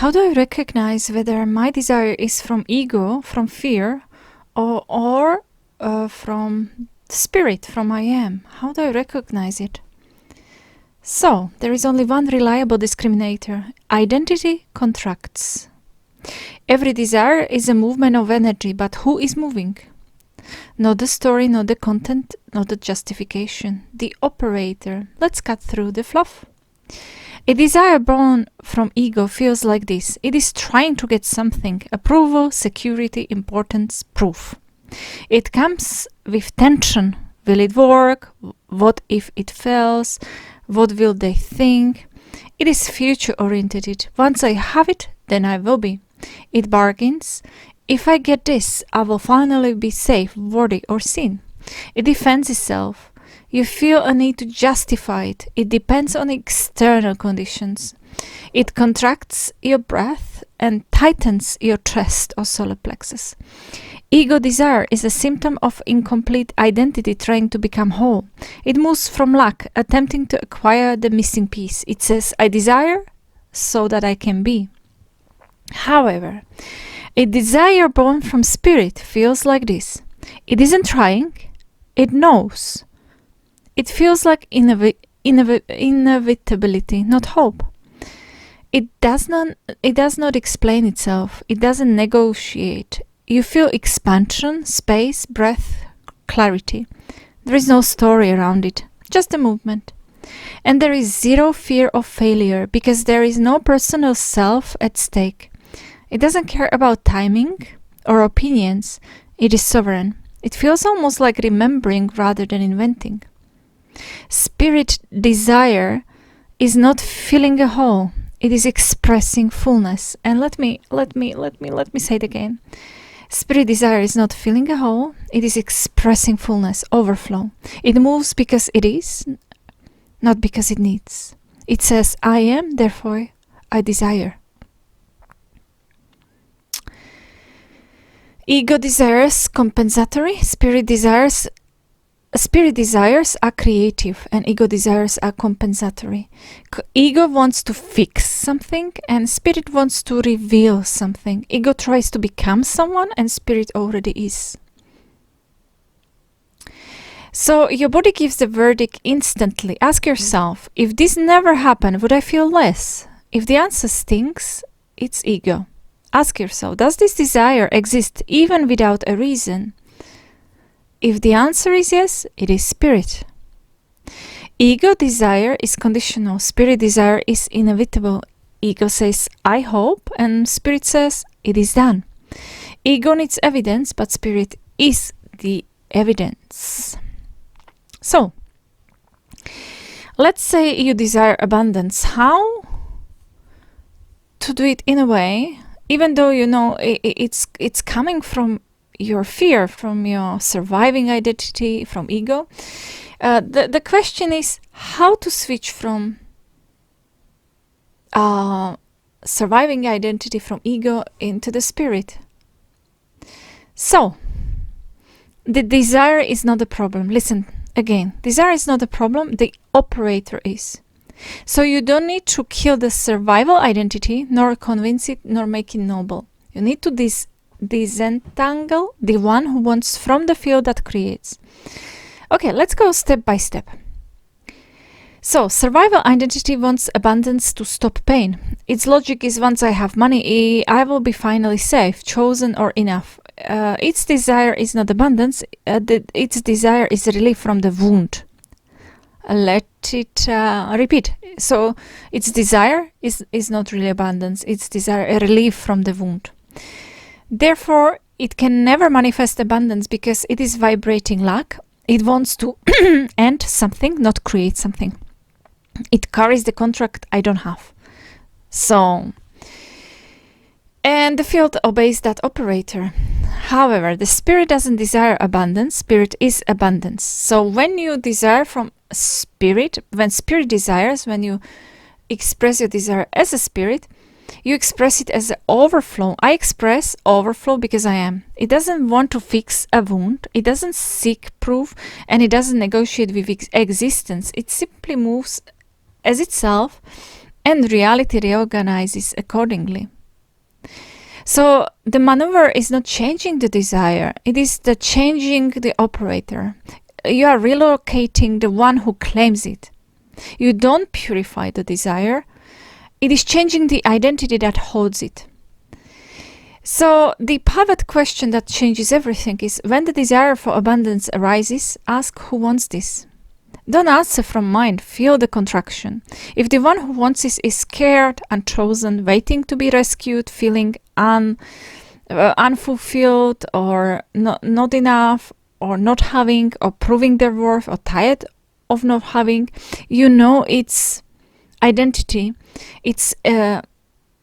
How do I recognize whether my desire is from ego, from fear, or from spirit, from I am? How do I recognize it? So, there is only one reliable discriminator. Identity contracts. Every desire is a movement of energy, but who is moving? Not the story, not the content, not the justification. The operator. Let's cut through the fluff. A desire born from ego feels like this. It is trying to get something. Approval, security, importance, proof. It comes with tension. Will it work? What if it fails? What will they think? It is future-oriented. Once I have it, then I will be. It bargains. If I get this, I will finally be safe, worthy, or seen. It defends itself. You feel a need to justify it. It depends on external conditions. It contracts your breath and tightens your chest or solar plexus. Ego desire is a symptom of incomplete identity trying to become whole. It moves from lack, attempting to acquire the missing piece. It says, I desire so that I can be. However, a desire born from spirit feels like this. It isn't trying, it knows. It feels like inevitability, not hope. It does not explain itself. It doesn't negotiate. You feel expansion, space, breath, clarity. There is no story around it, just a movement. And there is zero fear of failure because there is no personal self at stake. It doesn't care about timing or opinions. It is sovereign. It feels almost like remembering rather than inventing. Spirit desire is not filling a hole. It is expressing fullness. And let me say it again. Spirit desire is not filling a hole. It is expressing fullness, overflow. It moves because it is, not because it needs. It says, I am, therefore I desire. Ego desires compensatory. Spirit desires are creative and ego desires are compensatory. Ego wants to fix something and spirit wants to reveal something. Ego tries to become someone and spirit already is. So your body gives the verdict instantly. Ask yourself, if this never happened, would I feel less? If the answer stinks, it's ego. Ask yourself, does this desire exist even without a reason? If the answer is yes, it is spirit. Ego desire is conditional. Spirit desire is inevitable. Ego says, I hope, and spirit says, it is done. Ego needs evidence, but spirit is the evidence. So, let's say you desire abundance. How to do it in a way, even though you know it's coming from your fear, from your surviving identity, from ego. The question is how to switch from surviving identity from ego into the spirit. So, the desire is not the problem. Listen again, desire is not the problem, the operator is. So you don't need to kill the survival identity, nor convince it, nor make it noble. You need to disentangle the one who wants from the field that creates. Okay, let's go step by step. So, survival identity wants abundance to stop pain. Its logic is once I have money, I will be finally safe, chosen, or enough. Its desire is not abundance, its desire is relief from the wound. Let it repeat. So, its desire is not really abundance, its desire a relief from the wound. Therefore, it can never manifest abundance because it is vibrating lack. It wants to end something, not create something. It carries the contract I don't have. So, and the field obeys that operator. However, the spirit doesn't desire abundance. Spirit is abundance. So when you desire from spirit, when spirit desires, when you express your desire as a spirit, you express it as an overflow. I express overflow because I am. It doesn't want to fix a wound. It doesn't seek proof, and it doesn't negotiate with existence. It simply moves as itself and reality reorganizes accordingly. So the maneuver is not changing the desire, it is the changing the operator. You are relocating the one who claims it. You don't purify the desire, it is changing the identity that holds it. So the pivot question that changes everything is, when the desire for abundance arises, ask who wants this. Don't answer from mind, feel the contraction. If the one who wants this is scared, unchosen, waiting to be rescued, feeling unfulfilled or not enough, or not having, or proving their worth, or tired of not having, you know it's identity. It's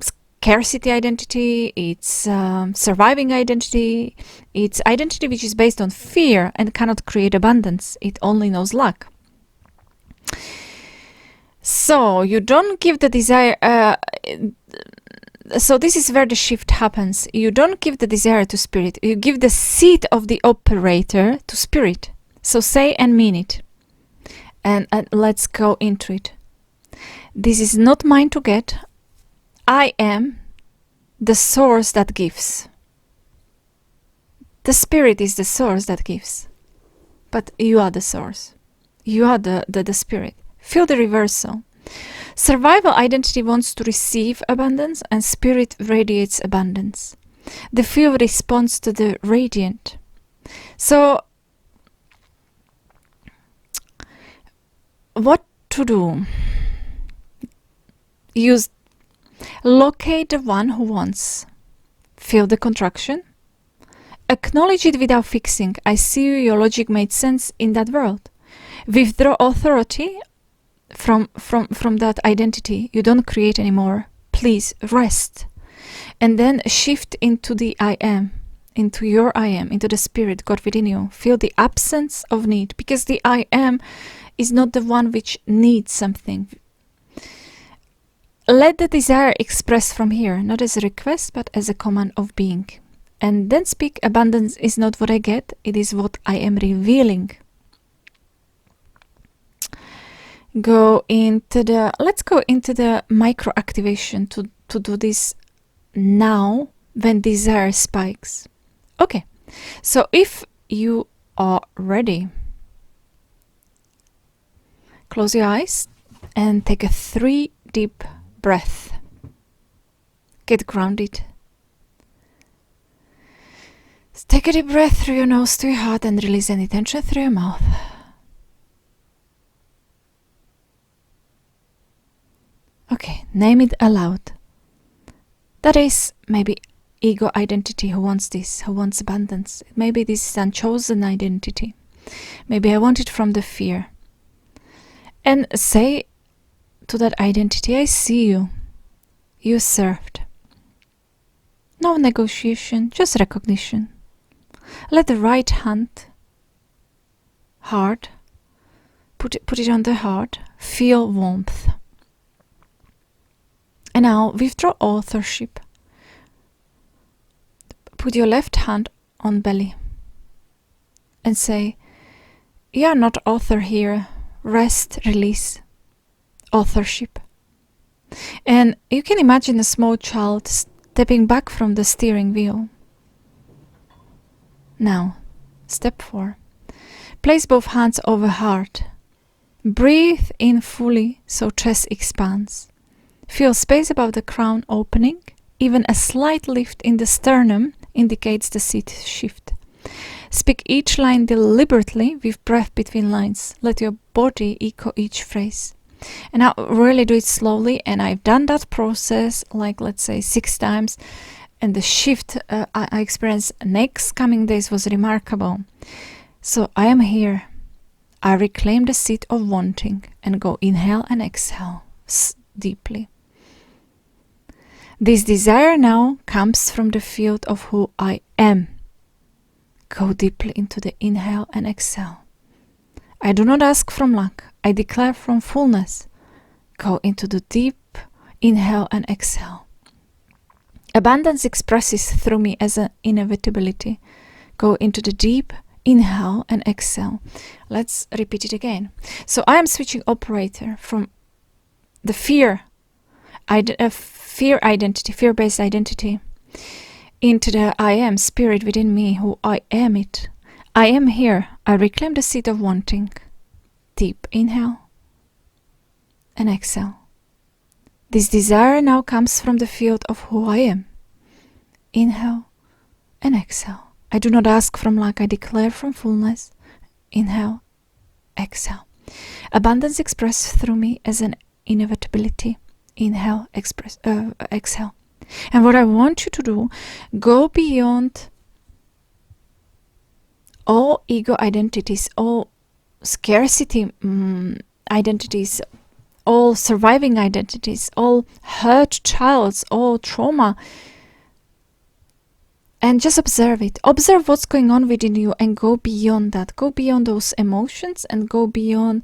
scarcity identity, it's surviving identity, it's identity which is based on fear and cannot create abundance. It only knows lack. So you don't give the desire, so this is where the shift happens. You don't give the desire to spirit, you give the seat of the operator to spirit. So say and mean it. And let's go into it. This is not mine to get. I am the source that gives. The spirit is the source that gives. But you are the source. You are the spirit. Feel the reversal. Survival identity wants to receive abundance, and spirit radiates abundance. The field responds to the radiant. So, what to do? Locate the one who wants. Feel the contraction. Acknowledge it without fixing. I see you, your logic made sense in that world. Withdraw authority from that identity. You don't create anymore. Please rest. And then shift into the I am, into your I am, into the spirit, God within you. Feel the absence of need, because the I am is not the one which needs something. Let the desire express from here, not as a request, but as a command of being. And then speak, abundance is not what I get, it is what I am revealing. Let's go into the micro activation to do this now when desire spikes. Okay, so if you are ready, close your eyes and take a 3 deep breath. Get grounded. Take a deep breath through your nose to your heart and release any tension through your mouth. Okay, name it aloud. That is maybe ego identity who wants this, who wants abundance. Maybe this is unchosen identity. Maybe I want it from the fear. And say to that identity, I see you. You served. No negotiation, just recognition. Let the right hand, heart, put it on the heart, feel warmth. And now withdraw authorship. Put your left hand on belly and say, you are not author here. Rest, release, authorship. And you can imagine a small child stepping back from the steering wheel. Now, step 4. Place both hands over heart. Breathe in fully so chest expands. Feel space above the crown opening. Even a slight lift in the sternum indicates the seat shift. Speak each line deliberately with breath between lines. Let your body echo each phrase. And now really do it slowly. And I've done that process like, let's say, 6 times. And the shift I experienced next coming days was remarkable. So I am here. I reclaim the seat of wanting and go inhale and exhale deeply. This desire now comes from the field of who I am. Go deeply into the inhale and exhale. I do not ask from lack. I declare from fullness. Go into the deep inhale and exhale. Abundance expresses through me as an inevitability. Go into the deep inhale and exhale. Let's repeat it again. So I am switching operator from the fear fear-based identity, into the I am spirit within me, who I am it. I am here. I reclaim the seat of wanting. Deep inhale and exhale. This desire now comes from the field of who I am. Inhale and exhale. I do not ask from lack, I declare from fullness. Inhale, exhale. Abundance expressed through me as an inevitability. Inhale, exhale. And what I want you to do, go beyond all ego identities, all scarcity identities, all surviving identities, all hurt childs, all trauma, and just observe it. Observe what's going on within you and go beyond that. Go beyond those emotions and go beyond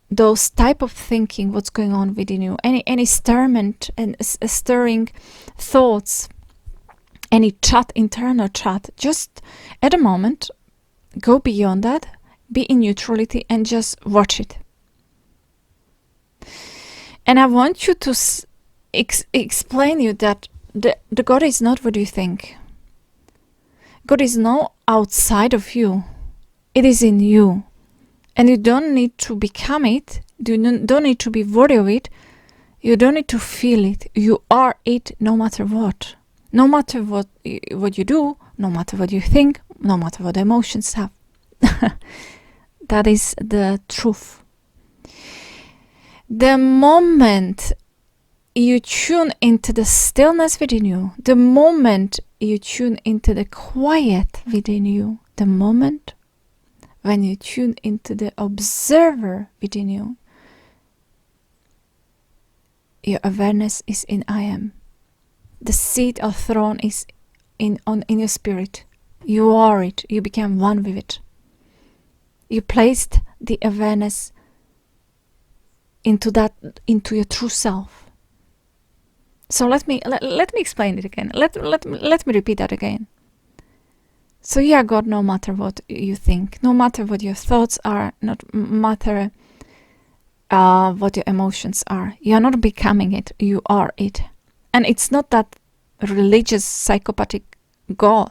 those type of thinking, what's going on within you. Any stirment and stirring thoughts, any internal chat, just at a moment, go beyond that, be in neutrality and just watch it. And I want you to explain you that the God is not what you think. God is not outside of you. It is in you. And you don't need to become it. You don't need to be worried of it. You don't need to feel it. You are it no matter what. No matter what you do, no matter what you think, no matter what emotions have. That is the truth. The moment you tune into the stillness within you, the moment you tune into the quiet within you, the moment when you tune into the observer within you, your awareness is in I am. The seat or throne is in your spirit. You are it. You became one with it. You placed the awareness into your true self. So let me explain it again. Let me repeat that again. So you are God no matter what you think, no matter what your thoughts are, no matter what your emotions are. You are not becoming it. You are it. And it's not that religious, psychopathic God.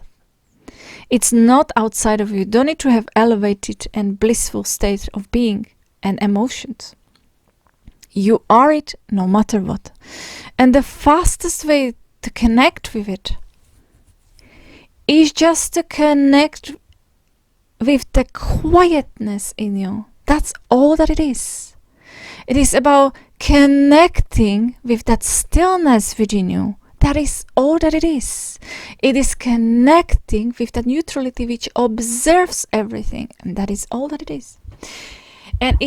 It's not outside of you. You don't need to have elevated and blissful state of being and emotions. You are it no matter what. And the fastest way to connect with it is just to connect with the quietness in you. That's all that it is. It is about connecting with that stillness within you. That is all that it is. It is connecting with that neutrality which observes everything. And that is all that it is. And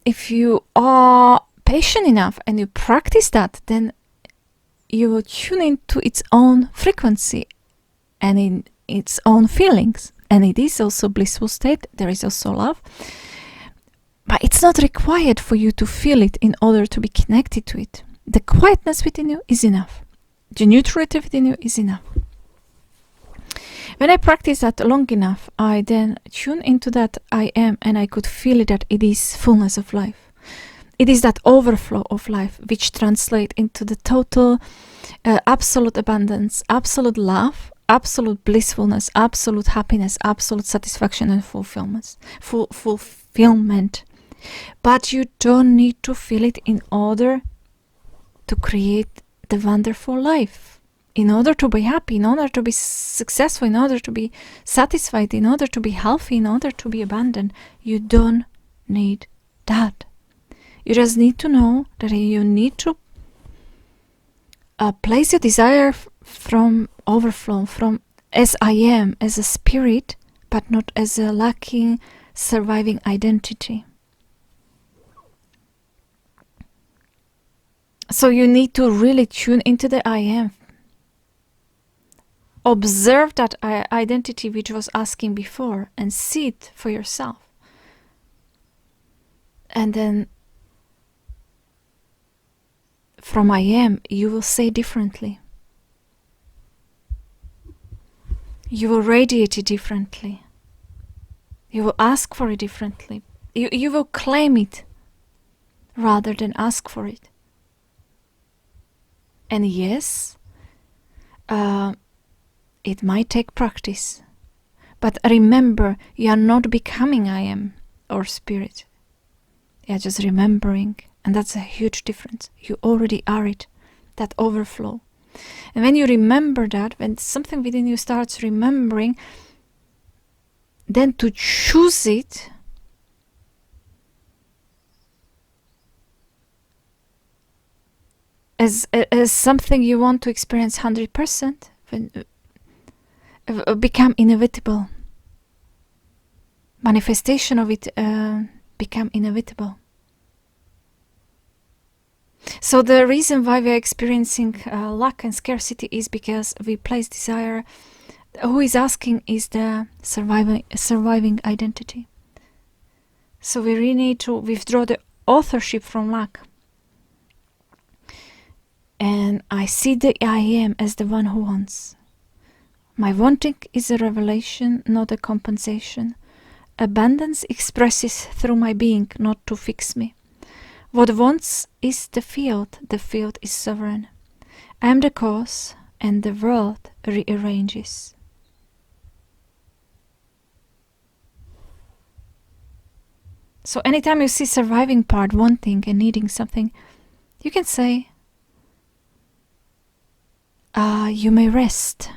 if you are patient enough and you practice that, then you will tune into its own frequency and in its own feelings. And it is also blissful state. There is also love. But it's not required for you to feel it in order to be connected to it. The quietness within you is enough. The neutrality within you is enough. When I practice that long enough, I then tune into that I am, and I could feel it, that it is fullness of life. It is that overflow of life which translates into the total absolute abundance, absolute love, absolute blissfulness, absolute happiness, absolute satisfaction and fulfillment. But you don't need to feel it in order to create the wonderful life. In order to be happy, in order to be successful, in order to be satisfied, in order to be healthy, in order to be abundant, you don't need that. You just need to know that you need to place your desire from overflow, from as I am, as a spirit, but not as a lacking, surviving identity. So you need to really tune into the I am. Observe that identity which was asking before and see it for yourself. And then from I am, you will say differently. You will radiate it differently. You will ask for it differently. You will claim it rather than ask for it. And yes, it might take practice, but remember, you are not becoming I am or spirit. You are just remembering, and that's a huge difference. You already are it, that overflow. And when you remember that, when something within you starts remembering, then to choose it as something you want to experience 100%, when become inevitable. Manifestation of it become inevitable. So the reason why we are experiencing lack and scarcity is because we place desire. Who is asking is the surviving identity. So we really need to withdraw the authorship from lack. And I see the I am as the one who wants. My wanting is a revelation, not a compensation. Abundance expresses through my being, not to fix me. What wants is the field is sovereign. I am the cause, and the world rearranges. So anytime you see surviving part, wanting and needing something, you can say, you may rest.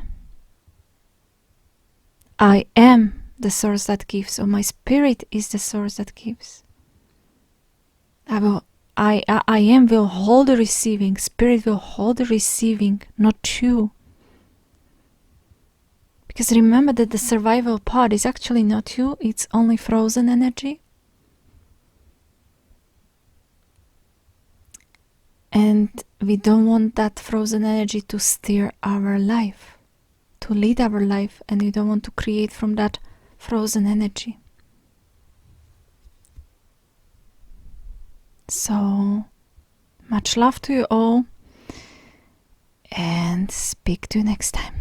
I am the source that gives, or my spirit is the source that gives. I am will hold the receiving, spirit will hold the receiving, not you. Because remember that the survival part is actually not you, it's only frozen energy. And we don't want that frozen energy to steer our life, to lead our life, and we don't want to create from that frozen energy. So, much love to you all, and speak to you next time.